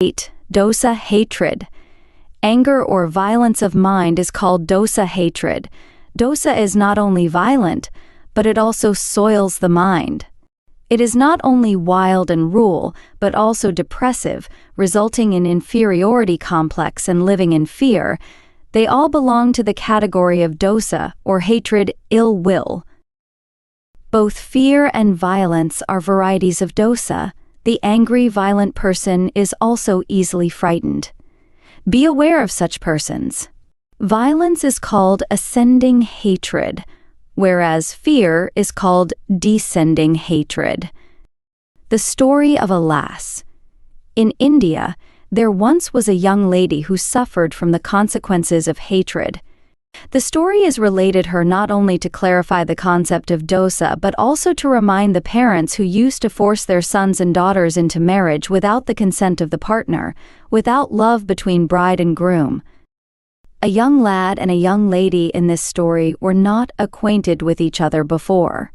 8. Dosa hatred. Anger or violence of mind is called dosa hatred. Dosa is not only violent, but it also soils the mind. It is not only wild and cruel, but also depressive, resulting in inferiority complex and living in fear. They all belong to the category of dosa, or hatred, ill will. Both fear and violence are varieties of dosa. The angry, violent person is also easily frightened. Be aware of such persons. Violence is called ascending hatred, whereas fear is called descending hatred. The story of a lass. In India, there once was a young lady who suffered from the consequences of hatred. The story is related her not only to clarify the concept of dosa but also to remind the parents who used to force their sons and daughters into marriage without the consent of the partner, without love between bride and groom. A young lad and a young lady in this story were not acquainted with each other before.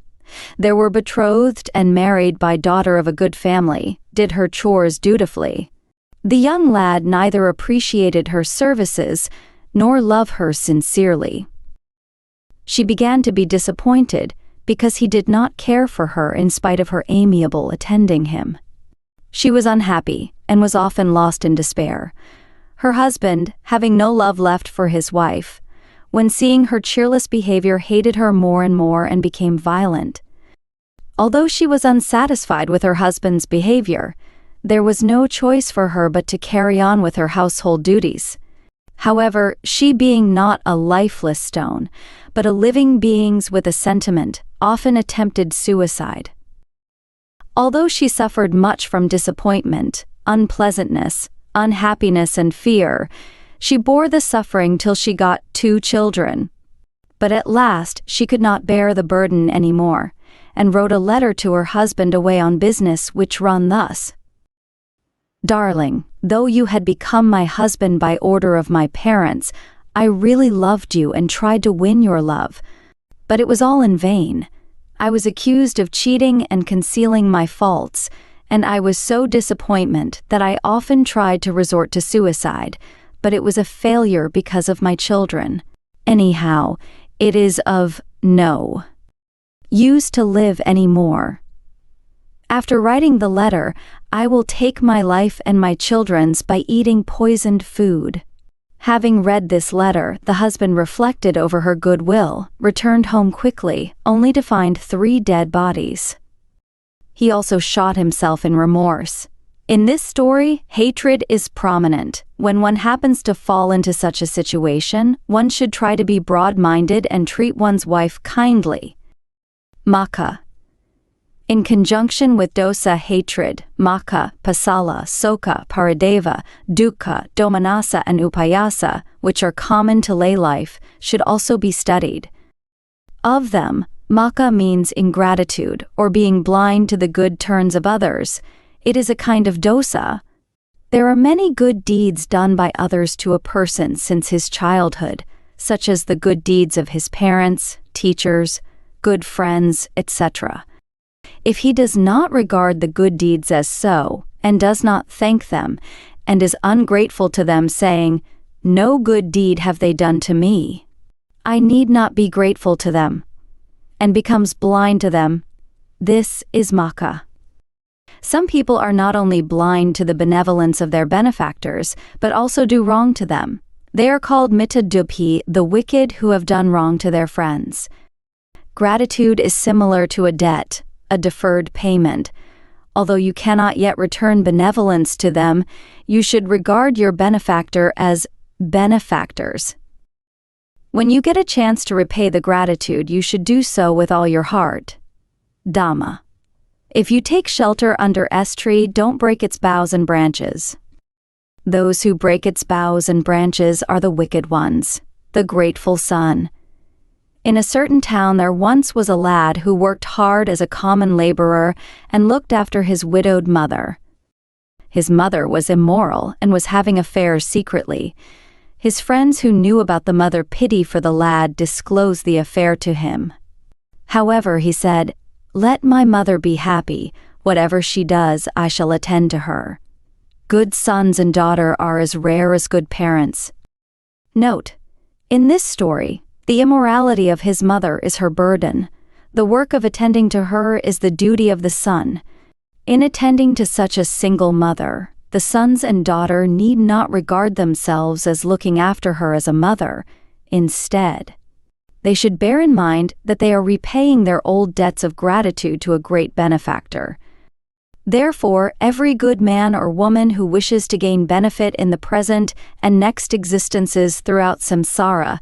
They were betrothed and married by daughter of a good family, did her chores dutifully. The young lad neither appreciated her services nor loved her sincerely. She began to be disappointed because he did not care for her in spite of her amiable attending him. She was unhappy and was often lost in despair. Her husband, having no love left for his wife, when seeing her cheerless behavior, hated her more and more and became violent. Although she was unsatisfied with her husband's behavior, there was no choice for her but to carry on with her household duties. However, she being not a lifeless stone, but a living being with a sentiment, often attempted suicide. Although she suffered much from disappointment, unpleasantness, unhappiness and fear, she bore the suffering till she got 2 children. But at last she could not bear the burden any more, and wrote a letter to her husband away on business which run thus: "Darling, though you had become my husband by order of my parents, I really loved you and tried to win your love. But it was all in vain. I was accused of cheating and concealing my faults, and I was so disappointed that I often tried to resort to suicide, but it was a failure because of my children. Anyhow, it is of no use to live any more. After writing the letter, I will take my life and my children's by eating poisoned food." Having read this letter, the husband reflected over her goodwill, returned home quickly, only to find 3 dead bodies. He also shot himself in remorse. In this story, hatred is prominent. When one happens to fall into such a situation, one should try to be broad-minded and treat one's wife kindly. Maka. In conjunction with dosa hatred, maka, pasala, soka, paradeva, dukkha, domanassa and upayasa, which are common to lay life, should also be studied. Of them, maka means ingratitude or being blind to the good turns of others. It is a kind of dosa. There are many good deeds done by others to a person since his childhood, such as the good deeds of his parents, teachers, good friends, etc. If he does not regard the good deeds as so, and does not thank them, and is ungrateful to them, saying, "No good deed have they done to me, I need not be grateful to them," and becomes blind to them, this is maka. Some people are not only blind to the benevolence of their benefactors, but also do wrong to them. They are called mitadubhi, the wicked who have done wrong to their friends. Gratitude is similar to a debt, a deferred payment. Although you cannot yet return benevolence to them, you should regard your benefactor as benefactors. When you get a chance to repay the gratitude, you should do so with all your heart. Dhamma. If you take shelter under S tree, don't break its boughs and branches. Those who break its boughs and branches are the wicked ones, the grateful son. In a certain town there once was a lad who worked hard as a common laborer and looked after his widowed mother. His mother was immoral and was having affairs secretly. His friends who knew about the mother pity for the lad disclosed the affair to him. However, he said, "Let my mother be happy. Whatever she does, I shall attend to her." Good sons and daughter are as rare as good parents. Note: in this story, the immorality of his mother is her burden. The work of attending to her is the duty of the son. In attending to such a single mother, the sons and daughter need not regard themselves as looking after her as a mother. Instead, they should bear in mind that they are repaying their old debts of gratitude to a great benefactor. Therefore, every good man or woman who wishes to gain benefit in the present and next existences throughout samsara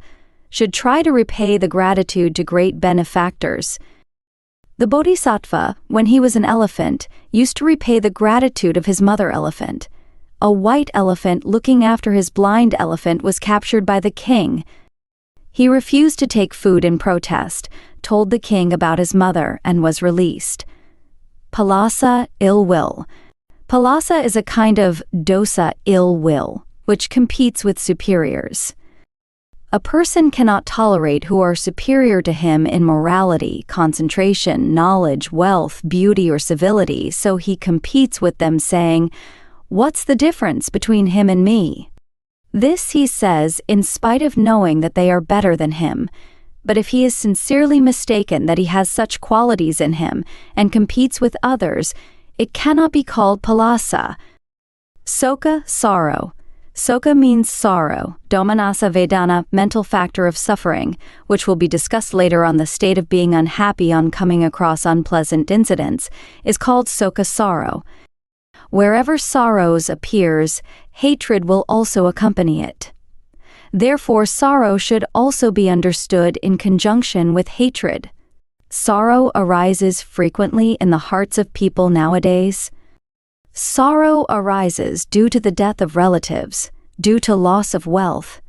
should try to repay the gratitude to great benefactors. The bodhisattva, when he was an elephant, used to repay the gratitude of his mother elephant. A white elephant looking after his blind elephant was captured by the king. He refused to take food in protest, told the king about his mother, and was released. Palasa, ill will. Palasa is a kind of dosa, ill will, which competes with superiors. A person cannot tolerate who are superior to him in morality, concentration, knowledge, wealth, beauty, or civility, so he competes with them, saying, "What's the difference between him and me?" This he says in spite of knowing that they are better than him. But if he is sincerely mistaken that he has such qualities in him and competes with others, it cannot be called palasa. Soka, sorrow. Soka means sorrow, domanassa vedana, mental factor of suffering, which will be discussed later on. The state of being unhappy on coming across unpleasant incidents is called soka, sorrow. Wherever sorrows appears, hatred will also accompany it. Therefore, sorrow should also be understood in conjunction with hatred. Sorrow arises frequently in the hearts of people nowadays. Sorrow arises due to the death of relatives, due to loss of wealth,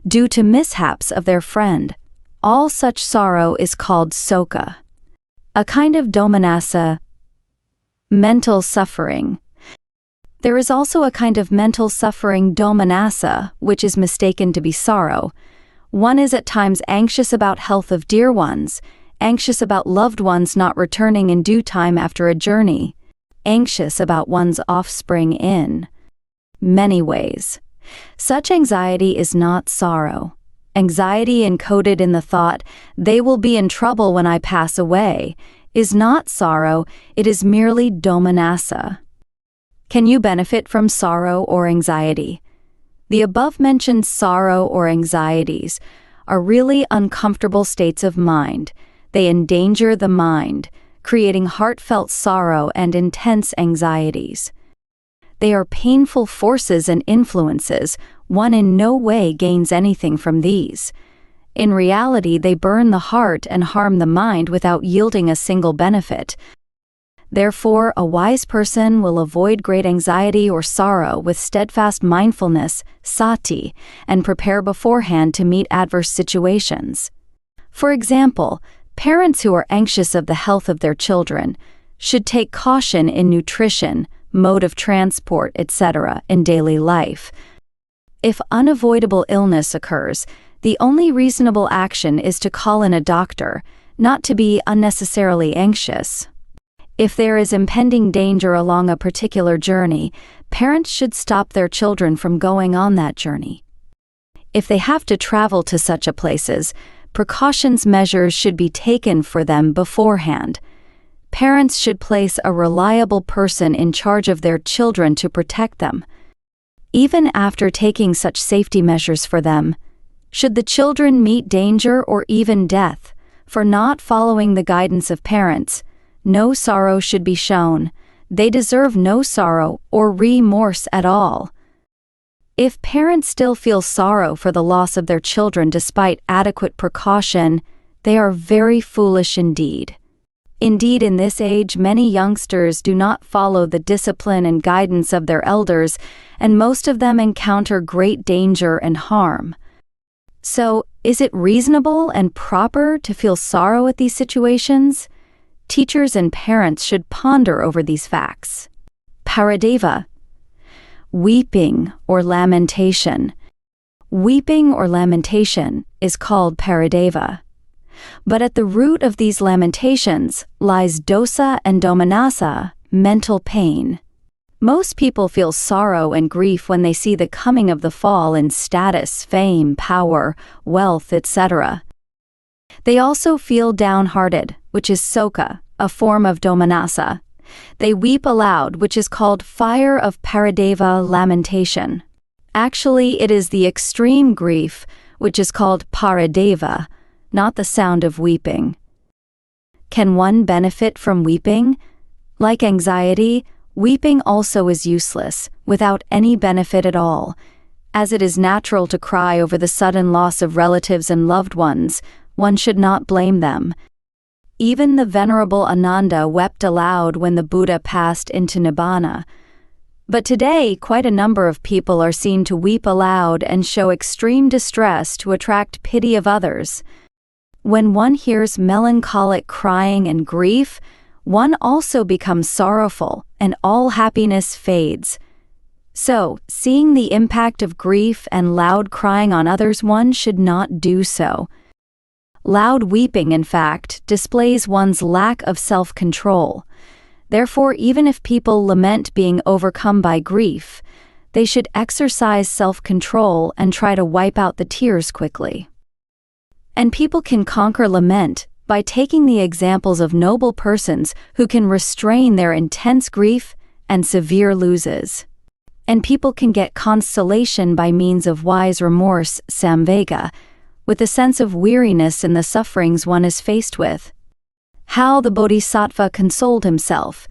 due to mishaps of their friend. All such sorrow is called soka, a kind of domanassa, mental suffering. There is also a kind of mental suffering, domanassa, which is mistaken to be sorrow. One is at times anxious about health of dear ones, anxious about loved ones not returning in due time after a journey, anxious about one's offspring in many ways. Such anxiety is not sorrow. Anxiety encoded in the thought, "They will be in trouble when I pass away," is not sorrow, it is merely domanassa. Can you benefit from sorrow or anxiety? The above-mentioned sorrow or anxieties are really uncomfortable states of mind. They endanger the mind, creating heartfelt sorrow and intense anxieties. They are painful forces and influences. One in no way gains anything from these. In reality, they burn the heart and harm the mind without yielding a single benefit. Therefore, a wise person will avoid great anxiety or sorrow with steadfast mindfulness, sati, and prepare beforehand to meet adverse situations. For example, parents who are anxious of the health of their children should take caution in nutrition, mode of transport, etc. in daily life. If unavoidable illness occurs, the only reasonable action is to call in a doctor, not to be unnecessarily anxious. If there is impending danger along a particular journey, parents should stop their children from going on that journey. If they have to travel to such places, precautions measures should be taken for them beforehand. Parents should place a reliable person in charge of their children to protect them. Even after taking such safety measures for them, should the children meet danger or even death for not following the guidance of parents, no sorrow should be shown. They deserve no sorrow or remorse at all. If parents still feel sorrow for the loss of their children despite adequate precaution, they are very foolish indeed. Indeed, in this age, many youngsters do not follow the discipline and guidance of their elders, and most of them encounter great danger and harm. So, is it reasonable and proper to feel sorrow at these situations? Teachers and parents should ponder over these facts. Paradeva. Weeping or lamentation. Weeping or lamentation is called paradeva. But at the root of these lamentations lies dosa and domanassa, mental pain. Most people feel sorrow and grief when they see the coming of the fall in status, fame, power, wealth, etc. They also feel downhearted, which is soka, a form of domanassa. They weep aloud, which is called fire of paradeva lamentation. Actually, it is the extreme grief, which is called paradeva, not the sound of weeping. Can one benefit from weeping? Like anxiety, weeping also is useless, without any benefit at all. As it is natural to cry over the sudden loss of relatives and loved ones, one should not blame them. Even the Venerable Ananda wept aloud when the Buddha passed into Nibbana. But today, quite a number of people are seen to weep aloud and show extreme distress to attract pity of others. When one hears melancholic crying and grief, one also becomes sorrowful, and all happiness fades. So, seeing the impact of grief and loud crying on others, one should not do so. Loud weeping, in fact, displays one's lack of self-control. Therefore, even if people lament being overcome by grief, they should exercise self-control and try to wipe out the tears quickly. And people can conquer lament by taking the examples of noble persons who can restrain their intense grief and severe losses. And people can get consolation by means of wise remorse, samvega, with a sense of weariness in the sufferings one is faced with. How the Bodhisattva consoled himself.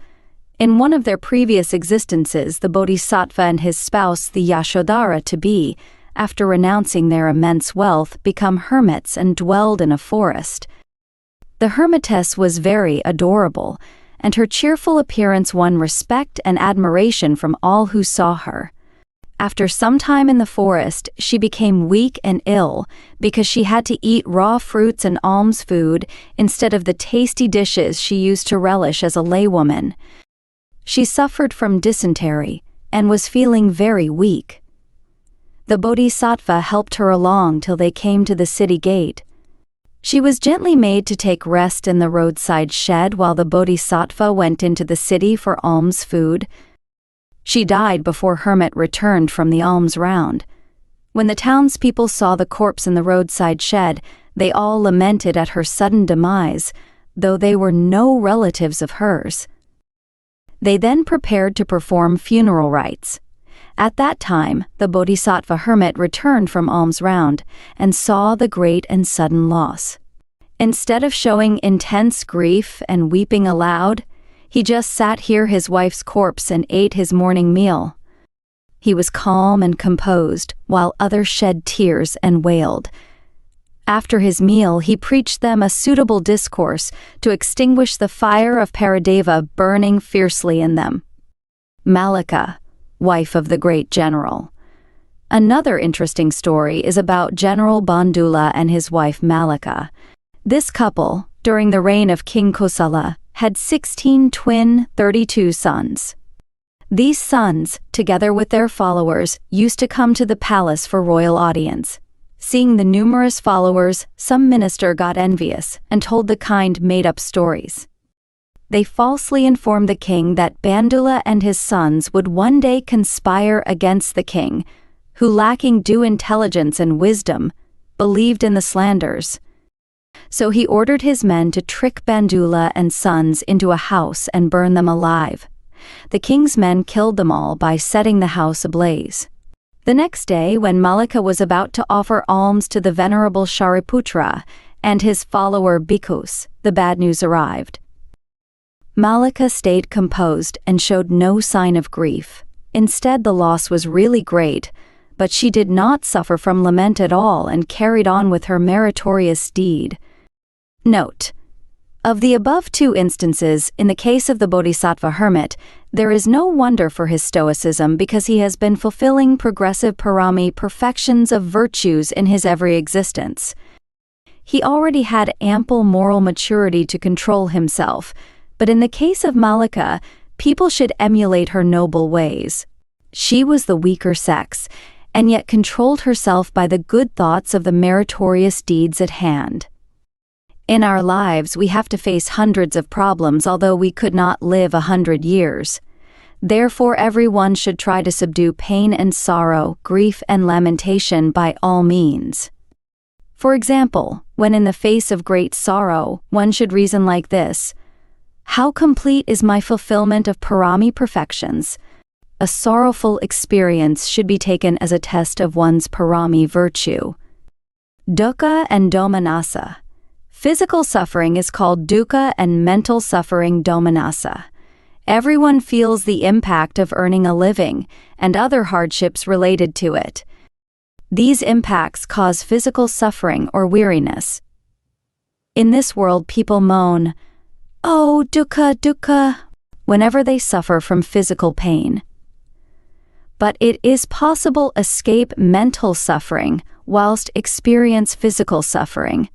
In one of their previous existences, the Bodhisattva and his spouse, the Yashodhara to-be, after renouncing their immense wealth, become hermits and dwelled in a forest. The hermitess was very adorable, and her cheerful appearance won respect and admiration from all who saw her. After some time in the forest, she became weak and ill because she had to eat raw fruits and alms food instead of the tasty dishes she used to relish as a laywoman. She suffered from dysentery and was feeling very weak. The Bodhisattva helped her along till they came to the city gate. She was gently made to take rest in the roadside shed while the Bodhisattva went into the city for alms food. She died before hermit returned from the alms round. When the townspeople saw the corpse in the roadside shed, they all lamented at her sudden demise, though they were no relatives of hers. They then prepared to perform funeral rites. At that time, the Bodhisattva hermit returned from alms round and saw the great and sudden loss. Instead of showing intense grief and weeping aloud, he just sat near his wife's corpse and ate his morning meal. He was calm and composed, while others shed tears and wailed. After his meal, he preached them a suitable discourse to extinguish the fire of Paradeva burning fiercely in them. Malika, wife of the great general. Another interesting story is about General Bandula and his wife Malika. This couple, during the reign of King Kosala, had 16 twin, 32 sons. These sons, together with their followers, used to come to the palace for royal audience. Seeing the numerous followers, some minister got envious and told the kind made-up stories. They falsely informed the king that Bandula and his sons would one day conspire against the king, who, lacking due intelligence and wisdom, believed in the slanders. So he ordered his men to trick Bandula and sons into a house and burn them alive. The king's men killed them all by setting the house ablaze. The next day, when Malika was about to offer alms to the venerable Shariputra and his follower Bhikkhus, the bad news arrived. Malika stayed composed and showed no sign of grief. Instead, the loss was really great, but she did not suffer from lament at all and carried on with her meritorious deed. Note: of the above two instances, in the case of the Bodhisattva hermit, there is no wonder for his stoicism because he has been fulfilling progressive parami perfections of virtues in his every existence. He already had ample moral maturity to control himself, but in the case of Malika, people should emulate her noble ways. She was the weaker sex, and yet controlled herself by the good thoughts of the meritorious deeds at hand. In our lives, we have to face hundreds of problems, although we could not live 100 years. Therefore, everyone should try to subdue pain and sorrow, grief and lamentation by all means. For example, when in the face of great sorrow, one should reason like this: how complete is my fulfillment of parami perfections? A sorrowful experience should be taken as a test of one's parami virtue. Dukkha and domanassa. Physical suffering is called dukkha and mental suffering domanassa. Everyone feels the impact of earning a living and other hardships related to it. These impacts cause physical suffering or weariness. In this world, people moan, "Oh, dukkha, dukkha," whenever they suffer from physical pain. But it is possible to escape mental suffering whilst experience physical suffering.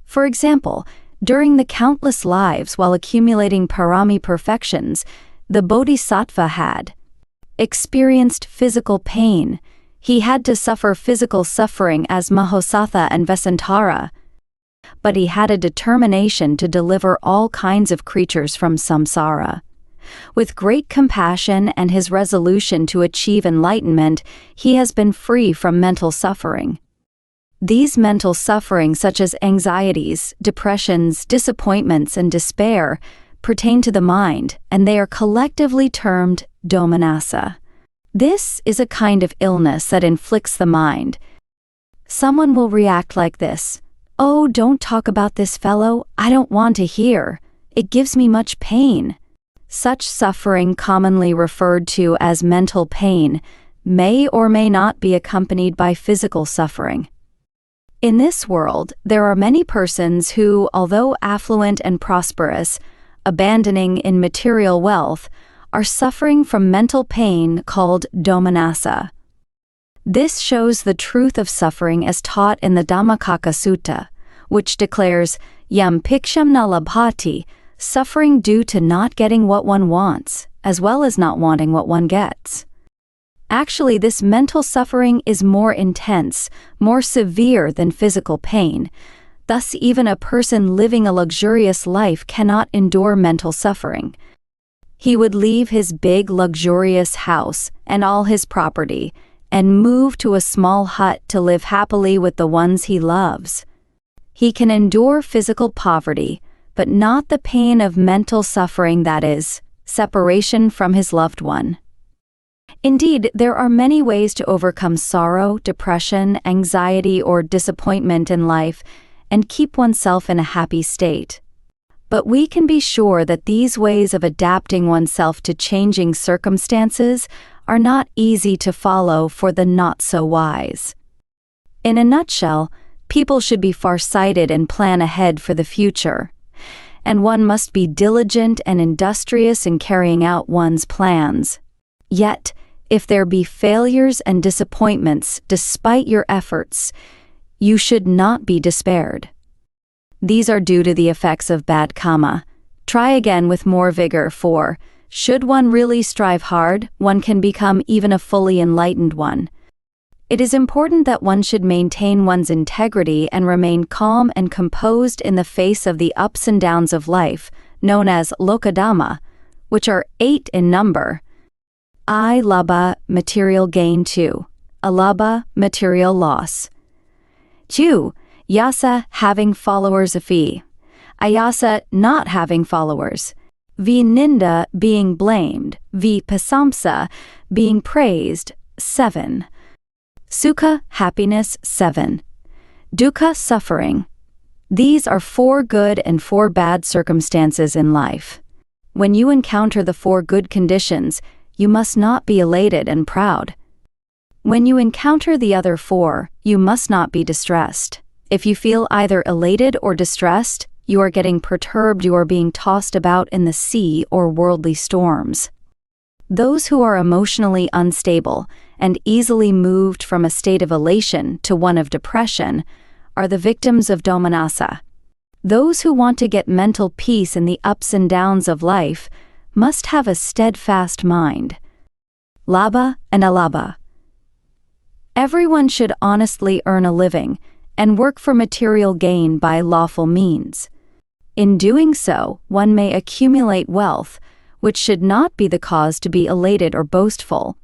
For example, during the countless lives while accumulating parami perfections, the Bodhisattva had experienced physical pain. He had to suffer physical suffering as Mahosatha and Vesantara. But he had a determination to deliver all kinds of creatures from samsara. With great compassion and his resolution to achieve enlightenment, he has been free from mental suffering. These mental sufferings, such as anxieties, depressions, disappointments, and despair, pertain to the mind, and they are collectively termed domanassa. This is a kind of illness that inflicts the mind. Someone will react like this: "Oh, don't talk about this fellow, I don't want to hear. It gives me much pain." Such suffering, commonly referred to as mental pain, may or may not be accompanied by physical suffering. In this world, there are many persons who, although affluent and prosperous, abandoning in material wealth, are suffering from mental pain called domanassa. This shows the truth of suffering as taught in the Dhammacakka Sutta, which declares yam piksham na labhati, suffering due to not getting what one wants, as well as not wanting what one gets. Actually, this mental suffering is more intense, more severe than physical pain. Thus, even a person living a luxurious life cannot endure mental suffering. He would leave his big, luxurious house and all his property and move to a small hut to live happily with the ones he loves. He can endure physical poverty, but not the pain of mental suffering, that is, separation from his loved one. Indeed, there are many ways to overcome sorrow, depression, anxiety, or disappointment in life and keep oneself in a happy state. But we can be sure that these ways of adapting oneself to changing circumstances are not easy to follow for the not-so-wise. In a nutshell, people should be far-sighted and plan ahead for the future. And one must be diligent and industrious in carrying out one's plans. Yet, if there be failures and disappointments despite your efforts, you should not be despaired. These are due to the effects of bad karma. Try again with more vigor, for, should one really strive hard, one can become even a fully enlightened one. It is important that one should maintain one's integrity and remain calm and composed in the face of the ups and downs of life, known as lokadhamma, which are 8 in number. I, labha, material gain. 2, alabha, material loss. 2, yasa, having followers. Fi, ayasa, not having followers. Vi ninda, being blamed. Vi pasamsa, being praised. 7. Sukha, happiness. 7. Dukkha, suffering. These are 4 good and 4 bad circumstances in life. When you encounter the 4 good conditions, you must not be elated and proud. When you encounter the other 4, you must not be distressed. If you feel either elated or distressed, you are getting perturbed, you are being tossed about in the sea or worldly storms. Those who are emotionally unstable and easily moved from a state of elation to one of depression are the victims of domanassa. Those who want to get mental peace in the ups and downs of life must have a steadfast mind. Labha and alabha. Everyone should honestly earn a living and work for material gain by lawful means. In doing so, one may accumulate wealth, which should not be the cause to be elated or boastful.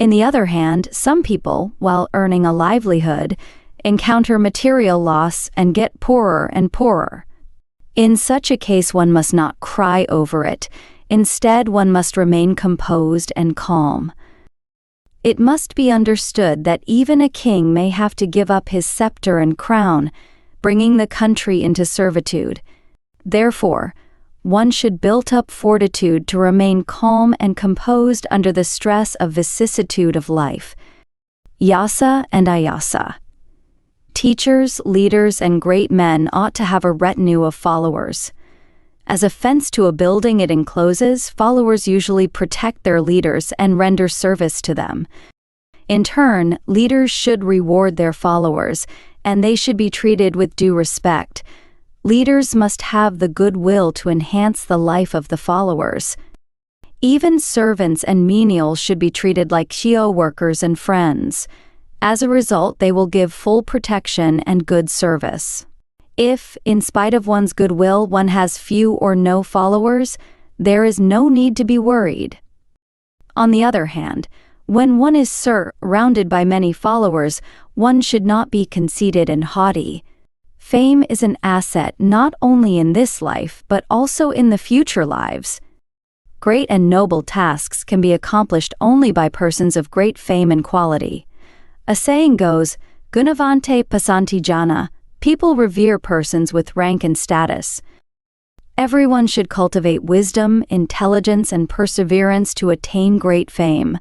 On the other hand, some people, while earning a livelihood, encounter material loss and get poorer and poorer. In such a case, one must not cry over it. Instead, one must remain composed and calm. It must be understood that even a king may have to give up his scepter and crown, bringing the country into servitude. Therefore, one should build up fortitude to remain calm and composed under the stress of vicissitude of life. Yasa and Ayasa. Teachers, leaders, and great men ought to have a retinue of followers. As a fence to a building it encloses, followers usually protect their leaders and render service to them. In turn, leaders should reward their followers, and they should be treated with due respect. Leaders must have the goodwill to enhance the life of the followers. Even servants and menials should be treated like shio workers and friends. As a result, they will give full protection and good service. If, in spite of one's goodwill, one has few or no followers, there is no need to be worried. On the other hand, when one is surrounded by many followers, one should not be conceited and haughty. Fame is an asset not only in this life but also in the future lives. Great and noble tasks can be accomplished only by persons of great fame and quality. A saying goes, Gunavante pasanti jana, people revere persons with rank and status. Everyone should cultivate wisdom, intelligence, and perseverance to attain great fame.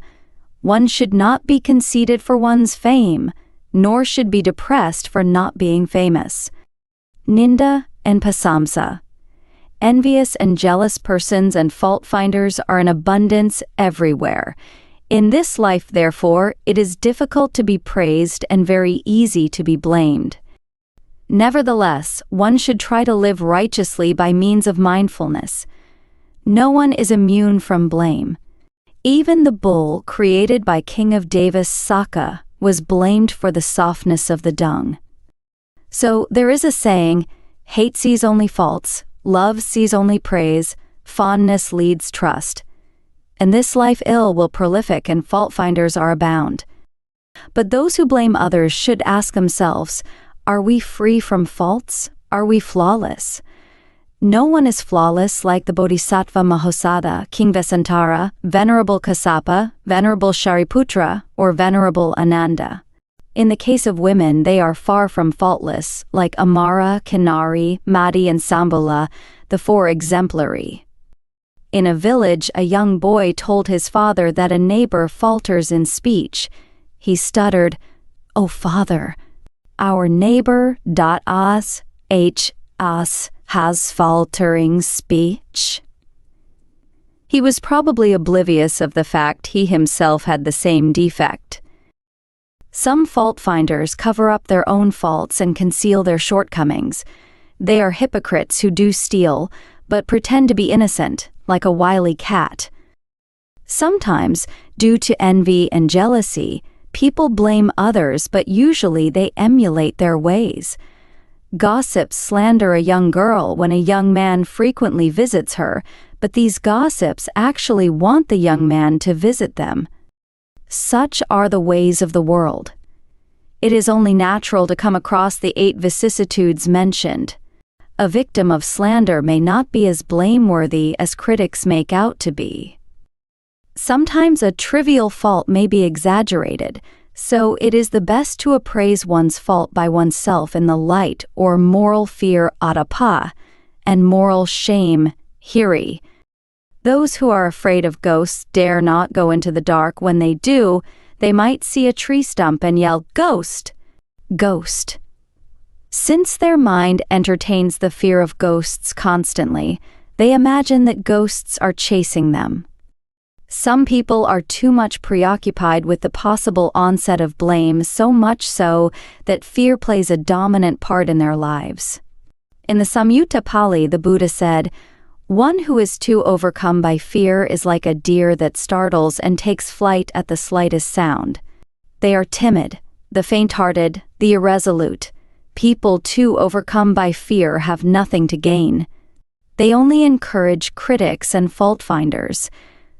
One should not be conceited for one's fame, nor should be depressed for not being famous. Ninda and Pasamsa. Envious and jealous persons and fault-finders are in abundance everywhere. In this life, therefore, it is difficult to be praised and very easy to be blamed. Nevertheless, one should try to live righteously by means of mindfulness. No one is immune from blame. Even the bull created by King of Davis Saka was blamed for the softness of the dung. So there is a saying, hate sees only faults, love sees only praise, fondness leads trust. In this life ill will prolific and fault-finders are abound. But those who blame others should ask themselves, are we free from faults? Are we flawless? No one is flawless like the Bodhisattva Mahosada, King Vesantara, Venerable Kassapa, Venerable Shariputra, or Venerable Ananda. In the case of women, they are far from faultless, like Amara, Kinari, Madi, and Sambula, the four exemplary. In a village, a young boy told his father that a neighbor falters in speech. He stuttered, "Oh, father, our neighbor us has faltering speech." He was probably oblivious of the fact he himself had the same defect. Some fault-finders cover up their own faults and conceal their shortcomings. They are hypocrites who do steal, but pretend to be innocent, like a wily cat. Sometimes, due to envy and jealousy, people blame others, but usually they emulate their ways. Gossips slander a young girl when a young man frequently visits her, but these gossips actually want the young man to visit them. Such are the ways of the world. It is only natural to come across the 8 vicissitudes mentioned. A victim of slander may not be as blameworthy as critics make out to be. Sometimes a trivial fault may be exaggerated, so it is the best to appraise one's fault by oneself in the light or moral fear atapa, and moral shame hiri. Those who are afraid of ghosts dare not go into the dark. When they do, they might see a tree stump and yell, "Ghost! Ghost!" Since their mind entertains the fear of ghosts constantly, they imagine that ghosts are chasing them. Some people are too much preoccupied with the possible onset of blame, so much so that fear plays a dominant part in their lives. In the Samyutta Pali, the Buddha said, "One who is too overcome by fear is like a deer that startles and takes flight at the slightest sound." They are timid, the faint-hearted, the irresolute. People too overcome by fear have nothing to gain. They only encourage critics and fault-finders.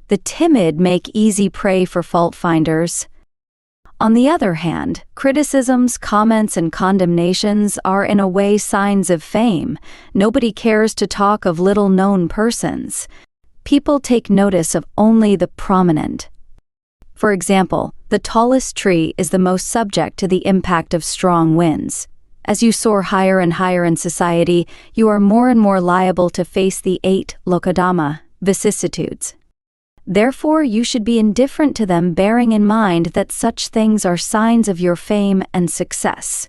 The timid make easy prey for fault-finders. On the other hand, criticisms, comments, and condemnations are in a way signs of fame. Nobody cares to talk of little-known persons. People take notice of only the prominent. For example, the tallest tree is the most subject to the impact of strong winds. As you soar higher and higher in society, you are more and more liable to face the 8 Lokadhamma vicissitudes. Therefore, you should be indifferent to them, bearing in mind that such things are signs of your fame and success.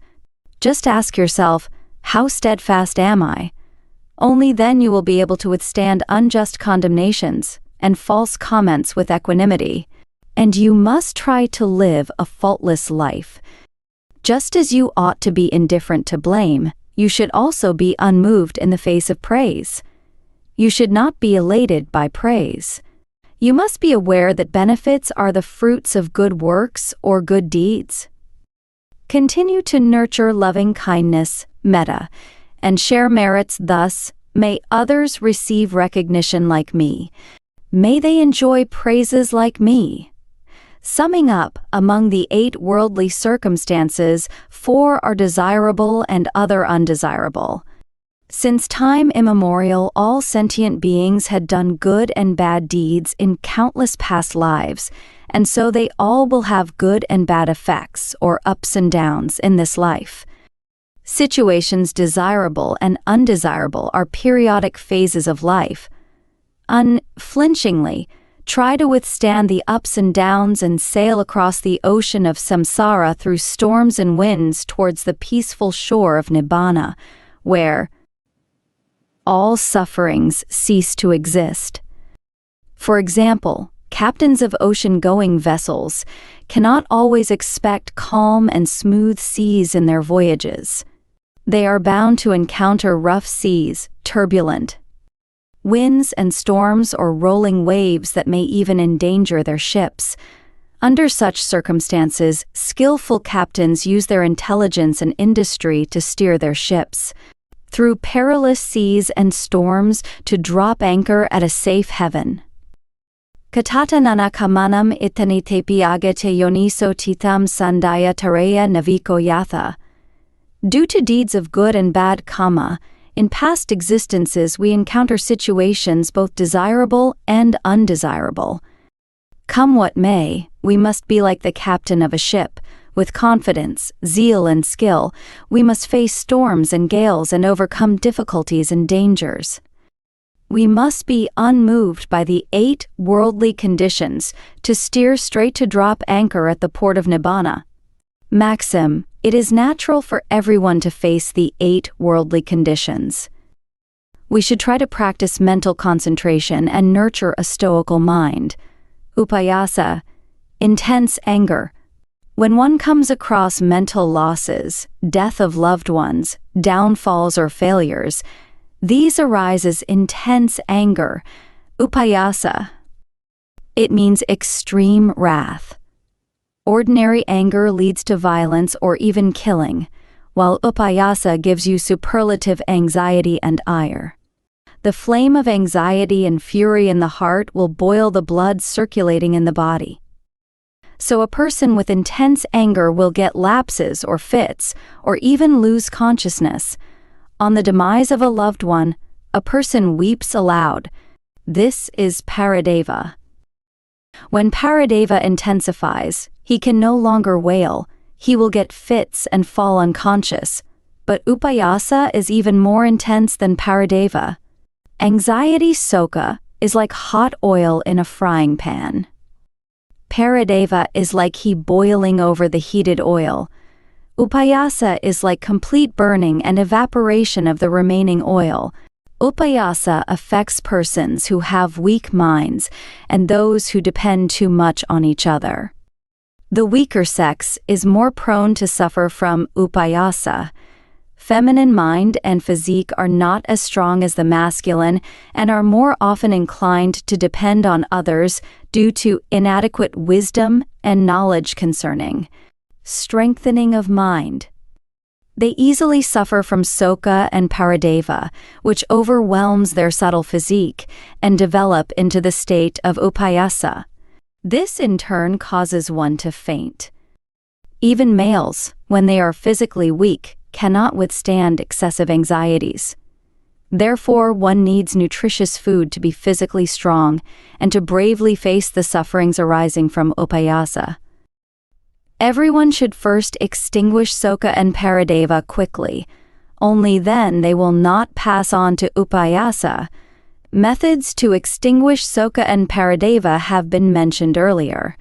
Just ask yourself, how steadfast am I? Only then you will be able to withstand unjust condemnations and false comments with equanimity. And you must try to live a faultless life. Just as you ought to be indifferent to blame, you should also be unmoved in the face of praise. You should not be elated by praise. You must be aware that benefits are the fruits of good works or good deeds. Continue to nurture loving kindness, metta, and share merits thus. May others receive recognition like me. May they enjoy praises like me. Summing up, among the 8 worldly circumstances, 4 are desirable and other undesirable. Since time immemorial, all sentient beings had done good and bad deeds in countless past lives, and so they all will have good and bad effects, or ups and downs, in this life. Situations desirable and undesirable are periodic phases of life. Unflinchingly, try to withstand the ups and downs and sail across the ocean of samsara through storms and winds towards the peaceful shore of nibbana, where all sufferings cease to exist. For example, captains of ocean-going vessels cannot always expect calm and smooth seas in their voyages. They are bound to encounter rough seas, turbulent winds and storms, or rolling waves that may even endanger their ships. Under such circumstances, skillful captains use their intelligence and industry to steer their ships through perilous seas and storms to drop anchor at a safe haven. Katata nanakamanam itanitepi agate yoniso titam sandaya tareya naviko yatha. Due to deeds of good and bad karma, in past existences we encounter situations both desirable and undesirable. Come what may, we must be like the captain of a ship. With confidence, zeal, and skill, we must face storms and gales and overcome difficulties and dangers. We must be unmoved by the 8 worldly conditions to steer straight to drop anchor at the port of Nibbana. Maxim: it is natural for everyone to face the 8 worldly conditions. We should try to practice mental concentration and nurture a stoical mind. Upayasa: intense anger. When one comes across mental losses, death of loved ones, downfalls or failures, these arise as intense anger. Upayasa. It means extreme wrath. Ordinary anger leads to violence or even killing, while upayasa gives you superlative anxiety and ire. The flame of anxiety and fury in the heart will boil the blood circulating in the body. So a person with intense anger will get lapses or fits, or even lose consciousness. On the demise of a loved one, a person weeps aloud. This is paradeva. When paradeva intensifies, he can no longer wail, he will get fits and fall unconscious. But upayasa is even more intense than paradeva. Anxiety soka is like hot oil in a frying pan. Paradeva is like he boiling over the heated oil. Upayasa is like complete burning and evaporation of the remaining oil. Upayasa affects persons who have weak minds and those who depend too much on each other. The weaker sex is more prone to suffer from upayasa. Feminine mind and physique are not as strong as the masculine and are more often inclined to depend on others due to inadequate wisdom and knowledge concerning strengthening of mind. They easily suffer from Soka and Paradeva, which overwhelms their subtle physique, and develop into the state of upayasa. This in turn causes one to faint. Even males, when they are physically weak, cannot withstand excessive anxieties. Therefore, one needs nutritious food to be physically strong and to bravely face the sufferings arising from upayasa. Everyone should first extinguish Soka and Paradeva quickly. Only then they will not pass on to upayasa. Methods to extinguish Soka and Paradeva have been mentioned earlier.